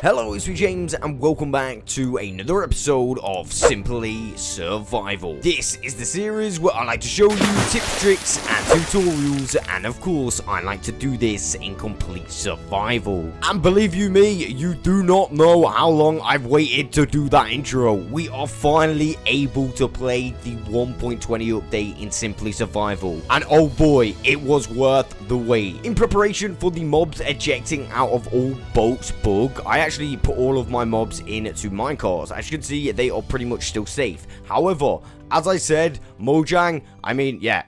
Hello, it's James, and welcome back to another episode of Simply Survival. This is the series where I like to show you tips, tricks, and tutorials, and of course, I like to do this in complete survival. And believe you me, you do not know how long I've waited to do that intro. We are finally able to play the 1.20 update in Simply Survival, and oh boy, it was worth the wait. In preparation for the mobs ejecting out of all boats bug, I actually put all of my mobs into minecarts. As you can see, they are pretty much still safe. However, as I said, Mojang,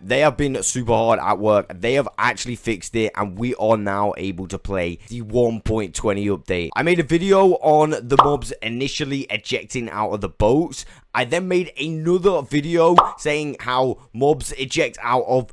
they have been super hard at work. They have actually fixed it, and we are now able to play the 1.20 update. I made a video on the mobs initially ejecting out of the boats. I then made another video saying how mobs eject out of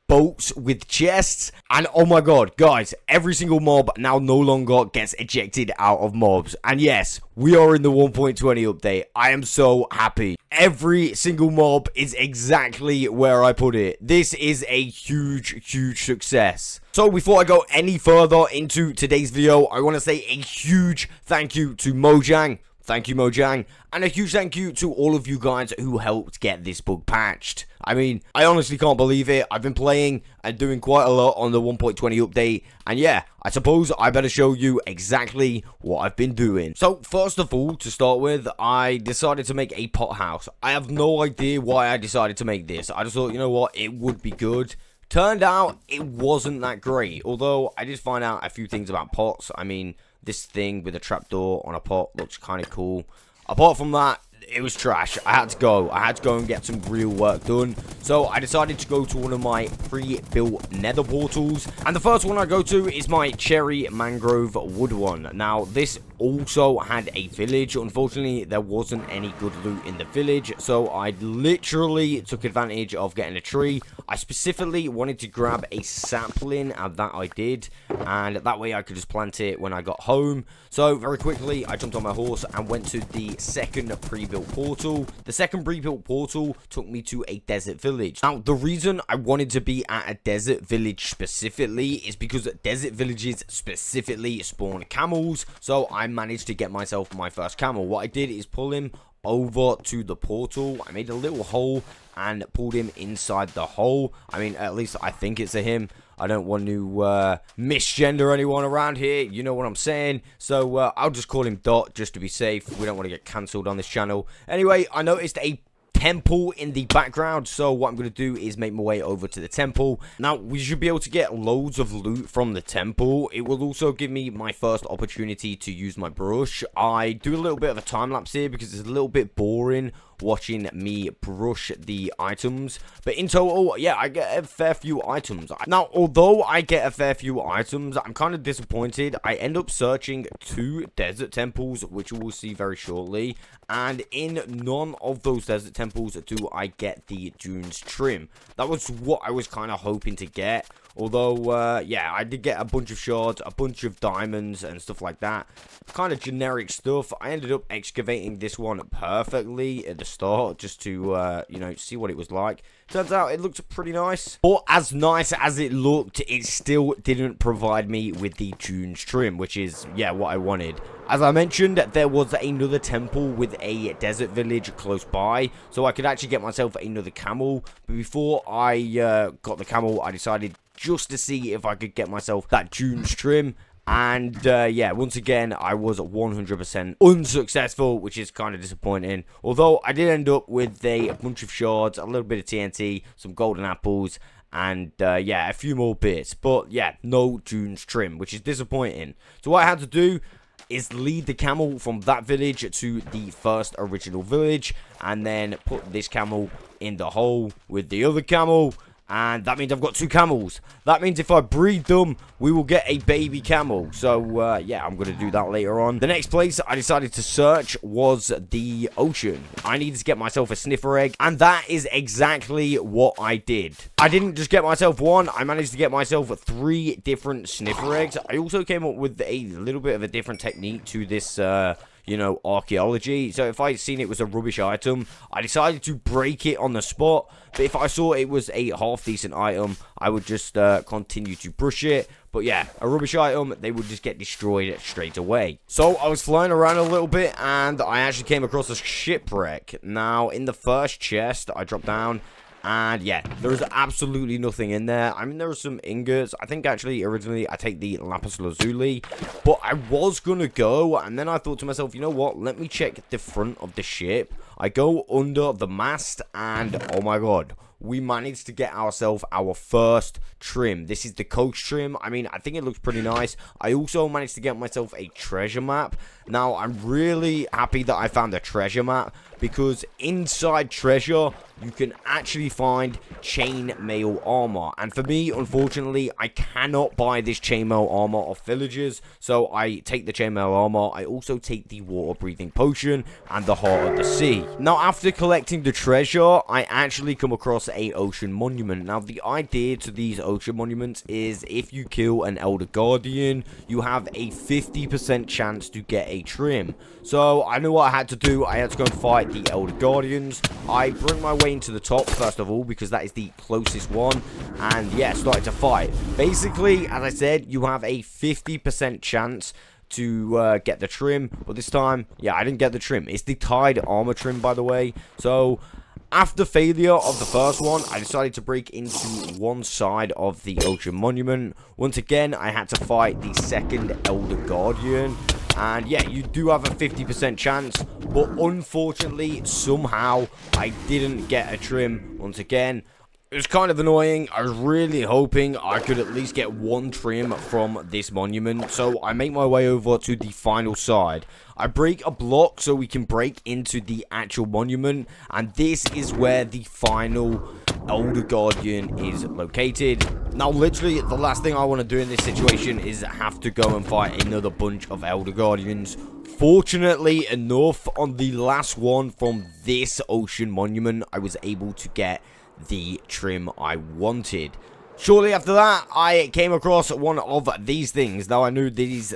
boats with chests, and oh my god, guys, every single mob now no longer gets ejected out of mobs. And yes, we are in the 1.20 update. I am so happy. Every single mob is exactly where I put it. This is a huge success. So before I go any further into today's video, I want to say a huge thank you to Mojang. Thank you, Mojang, and a huge thank you to all of you guys who helped get this bug patched. I honestly can't believe it. I've been playing and doing quite a lot on the 1.20 update, and yeah, I suppose I better show you exactly what I've been doing. So, first of all, to start with, I decided to make a pot house. I have no idea why I decided to make this. I just thought, you know what, it would be good. Turned out, it wasn't that great, although I did find out a few things about pots. This thing with a trapdoor on a pot looks kind of cool. Apart from that, it was trash. I had to go and get some real work done. So I decided to go to one of my pre-built nether portals. And the first one I go to is my cherry mangrove wood one. Now, this also had a village. Unfortunately, there wasn't any good loot in the village, so I literally took advantage of getting a tree. I specifically wanted to grab a sapling, and that I did, and that way I could just plant it when I got home. So very quickly, I jumped on my horse and went to the second pre-built portal. The second pre-built portal took me to a desert village. Now, the reason I wanted to be at a desert village specifically is because desert villages specifically spawn camels, so I managed to get myself my first camel. What I did is pull him over to the portal. I made a little hole and pulled him inside the hole. At least I think it's a him. I don't want to misgender anyone around here, you know what I'm saying. So I'll just call him Dot just to be safe. We don't want to get cancelled on this channel. Anyway, I noticed a temple in the background, so what I'm going to do is make my way over to the temple. Now, we should be able to get loads of loot from the temple. It will also give me my first opportunity to use my brush. I do a little bit of a time lapse here because it's a little bit boring watching me brush the items, but in total, yeah, I get a fair few items. Now, although I get a fair few items, I'm kind of disappointed. I end up searching 2 desert temples, which we will see very shortly, and in none of those desert temples do I get the dunes trim. That was what I was kind of hoping to get. Although, yeah, I did get a bunch of shards, a bunch of diamonds and stuff like that. Kind of generic stuff. I ended up excavating this one perfectly at the start just to, see what it was like. Turns out it looked pretty nice. But as nice as it looked, it still didn't provide me with the dunes trim, which is, yeah, what I wanted. As I mentioned, there was another temple with a desert village close by, so I could actually get myself another camel. But before I got the camel, I decided just to see if I could get myself that dunes trim. And yeah, once again, I was 100% unsuccessful, which is kind of disappointing. Although I did end up with a bunch of shards, a little bit of TNT, some golden apples, and yeah, a few more bits. But yeah, no dunes trim, which is disappointing. So what I had to do is lead the camel from that village to the first original village, and then put this camel in the hole with the other camel. And that means I've got 2 camels. That means if I breed them, we will get a baby camel. So, yeah, I'm going to do that later on. The next place I decided to search was the ocean. I needed to get myself a sniffer egg, and that is exactly what I did. I didn't just get myself one. I managed to get myself 3 different sniffer eggs. I also came up with a little bit of a different technique to this, you know, archaeology. So if I seen it was a rubbish item, I decided to break it on the spot. But if I saw it was a half decent item, I would just continue to brush it. But yeah, a rubbish item, they would just get destroyed straight away. So I was flying around a little bit, and I actually came across a shipwreck. Now, in the first chest, I dropped down, and yeah, there is absolutely nothing in there. I mean, there are some ingots. I think actually originally I take the lapis lazuli, but I was gonna go, and then I thought to myself, you know what? Let me check the front of the ship. I go under the mast, and oh my god, we managed to get ourselves our first trim. This is the coach trim. I mean, I think it looks pretty nice. I also managed to get myself a treasure map. Now, I'm really happy that I found a treasure map, because inside treasure, you can actually find chainmail armor. And for me, unfortunately, I cannot buy this chainmail armor off villagers. So I take the chainmail armor. I also take the water breathing potion and the heart of the sea. Now, after collecting the treasure, I actually come across a ocean monument. Now, the idea to these ocean monuments is if you kill an elder guardian, you have a 50% chance to get a trim. So I knew what I had to do. I had to go and fight the elder guardians. I broke my way into the top first of all, because that is the closest one, and yeah, started to fight. Basically, as I said, you have a 50% chance to get the trim, but this time, yeah, I didn't get the trim. It's the tied armor trim, by the way. So after failure of the first one, I decided to break into one side of the ocean monument. Once again, I had to fight the second elder guardian. And yeah, you do have a 50% chance, but unfortunately, somehow, I didn't get a trim once again. It was kind of annoying. I was really hoping I could at least get one trim from this monument. So I make my way over to the final side. I break a block so we can break into the actual monument. And this is where the final elder guardian is located. Now, literally, the last thing I want to do in this situation is have to go and fight another bunch of elder guardians. Fortunately enough, on the last one from this ocean monument, I was able to get the trim I wanted. Shortly after that, I came across one of these things. Now, I knew these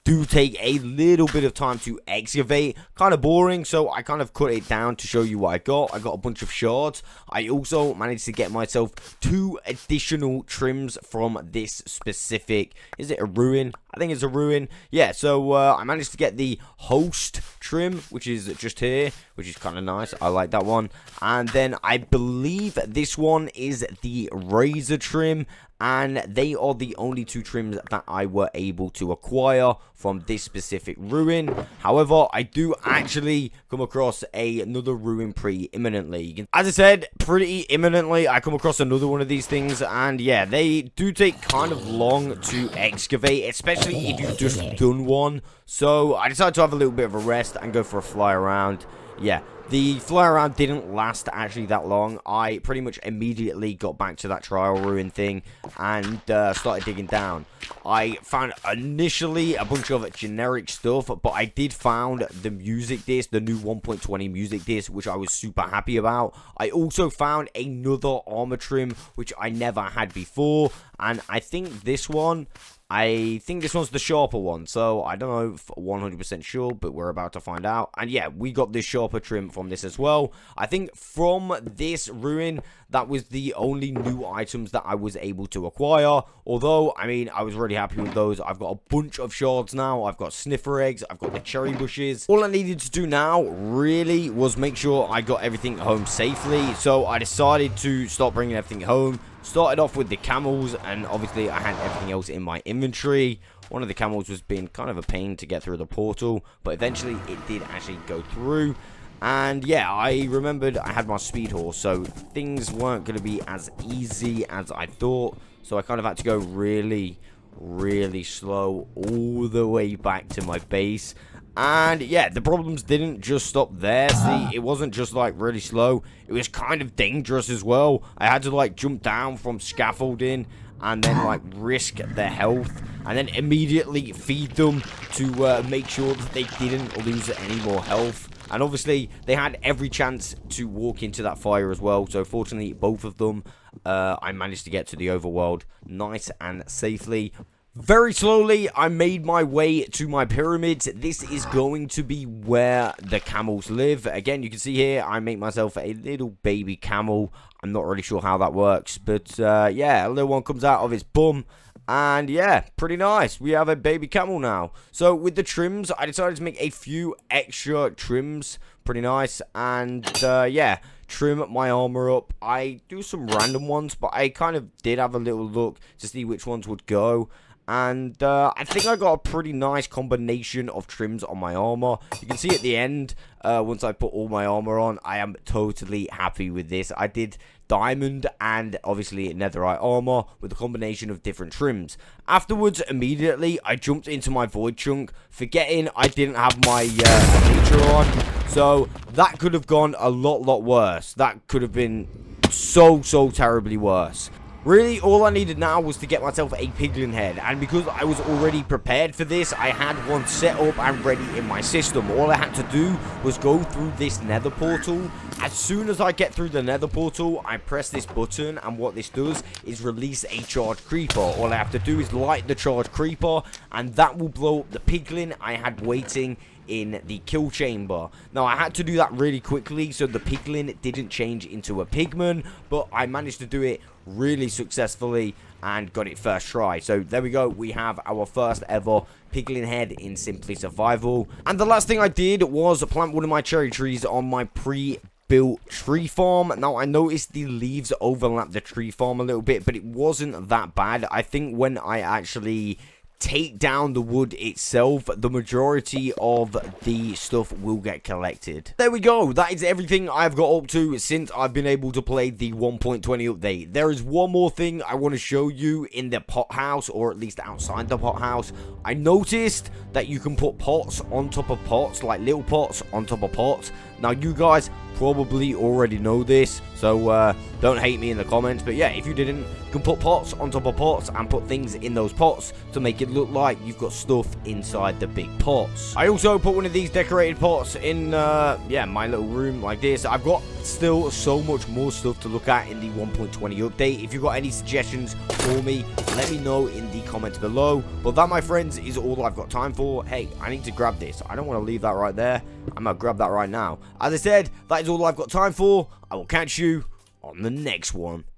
do take a little bit of time to excavate. Kind of boring, so I kind of cut it down to show you what I got. I got a bunch of shards. I also managed to get myself 2 additional trims from this specific... Is it a ruin? I think it's a ruin. Yeah, so I managed to get the host trim, which is just here, which is kind of nice. I like that one. And then I believe this one is the razor trim, and they are the only 2 trims that I were able to acquire from this specific ruin. However, I do actually come across another ruin pretty imminently. As I said, pretty imminently, I come across another one of these things, and yeah, they do take kind of long to excavate, especially if you've just done one. So I decided to have a little bit of a rest and go for a fly around. Yeah, the fly around didn't last actually that long. I pretty much immediately got back to that trial ruin thing and started digging down. I found initially a bunch of generic stuff, but I did found the music disc, the new 1.20 music disc, which I was super happy about. I also found another armor trim, which I never had before, and I think this one's the sharper one, so I don't know if 100% sure, but we're about to find out. And yeah, we got this sharper trim from this as well. I think from this ruin, that was the only new items that I was able to acquire. Although, I mean, I was really happy with those. I've got a bunch of shards now. I've got sniffer eggs. I've got the cherry bushes. All I needed to do now, really, was make sure I got everything home safely. So I decided to start bringing everything home. Started off with the camels, and obviously I had everything else in my inventory. One of the camels was being kind of a pain to get through the portal, but eventually it did actually go through. And yeah, I remembered I had my speed horse, so things weren't going to be as easy as I thought. So I kind of had to go really, really slow all the way back to my base. And yeah, the problems didn't just stop there. See, it wasn't just like really slow. It was kind of dangerous as well. I had to like jump down from scaffolding and then like risk their health and then immediately feed them to make sure that they didn't lose any more health. And obviously they had every chance to walk into that fire as well. So fortunately, both of them, I managed to get to the overworld nice and safely. Very slowly, I made my way to my pyramids. This is going to be where the camels live. Again, you can see here, I make myself a little baby camel. I'm not really sure how that works, but yeah, a little one comes out of its bum. And yeah, pretty nice. We have a baby camel now. So with the trims, I decided to make a few extra trims. Pretty nice. And yeah, trim my armor up. I do some random ones, but I kind of did have a little look to see which ones would go. And I think I got a pretty nice combination of trims on my armor. You can see at the end, once I put all my armor on, I am totally happy with this. I did diamond and obviously netherite armor with a combination of different trims. Afterwards, immediately, I jumped into my void chunk, forgetting I didn't have my feature on. So that could have gone a lot worse. That could have been so terribly worse. Really, all I needed now was to get myself a piglin head, and because I was already prepared for this, I had one set up and ready in my system. All I had to do was go through this nether portal. As soon as I get through the nether portal, I press this button, and what this does is release a charged creeper. All I have to do is light the charged creeper, and that will blow up the piglin I had waiting in the kill chamber. Now, I had to do that really quickly so the piglin didn't change into a pigman, but I managed to do it really successfully and got it first try. So there we go, we have our first ever piglin head in Simply Survival. And the last thing I did was plant one of my cherry trees on my pre-built tree farm. Now, I noticed the leaves overlap the tree farm a little bit, but it wasn't that bad. I think when I actually take down the wood itself, the majority of the stuff will get collected. There we go. That is everything I've got up to since I've been able to play the 1.20 update. There is one more thing I want to show you in the pot house, or at least outside the pot house. I noticed that you can put pots on top of pots, like little pots on top of pots. Now, you guys probably already know this, so don't hate me in the comments, but yeah, if you didn't, you can put pots on top of pots and put things in those pots to make it look like you've got stuff inside the big pots. I also put one of these decorated pots in yeah, my little room like this. I've got still so much more stuff to look at in the 1.20 update. If you've got any suggestions for me, let me know in the comments below. But that, my friends, is all I've got time for. Hey, I need to grab this. I don't want to leave that right there. I'm gonna grab that right now. As I said, that is all I've got time for. I will catch you on the next one.